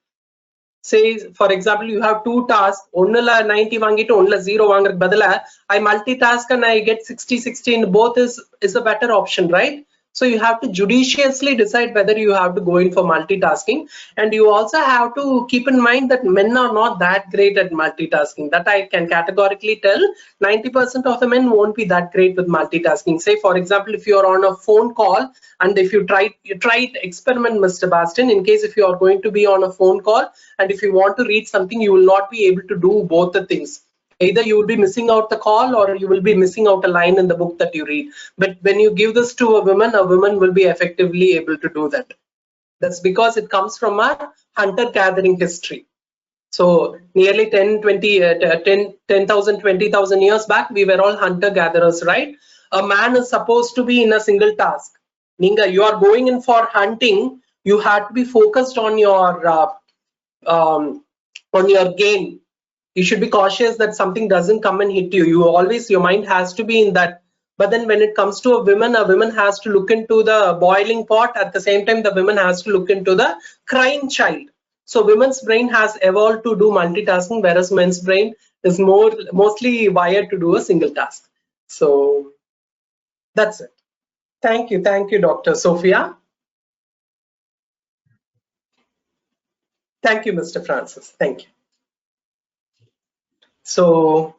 Say, for example, you have 2 tasks. Onnala 90 vaangittu onnala 0 vaangarak badala I multitask and I get 60 in both is a better option, right? So you have to judiciously decide whether you have to go in for multitasking, and you also have to keep in mind that men are not that great at multitasking. That I can categorically tell. 90% of the men won't be that great with multitasking. Say, for example, if you are on a phone call and if you try experiment, Mr. Baston, in case if you are going to be on a phone call and if you want to read something, you will not be able to do both the things. Either you will be missing out the call or you will be missing out a line in the book that you read. But when you give this to a woman will be effectively able to do that. That's because it comes from our hunter-gathering history. So nearly 10,000, 20,000 years back, we were all hunter-gatherers, right? A man is supposed to be in a single task. Ninga, you are going in for hunting, you have to be focused on your game. You should be cautious that something doesn't come and hit you. Your mind has to be in that. But then when it comes to a woman has to look into the boiling pot. At the same time, the woman has to look into the crying child. So women's brain has evolved to do multitasking, whereas men's brain is mostly wired to do a single task. So that's it. Thank you, Dr. Sophia. Thank you, Mr. Francis. Thank you. So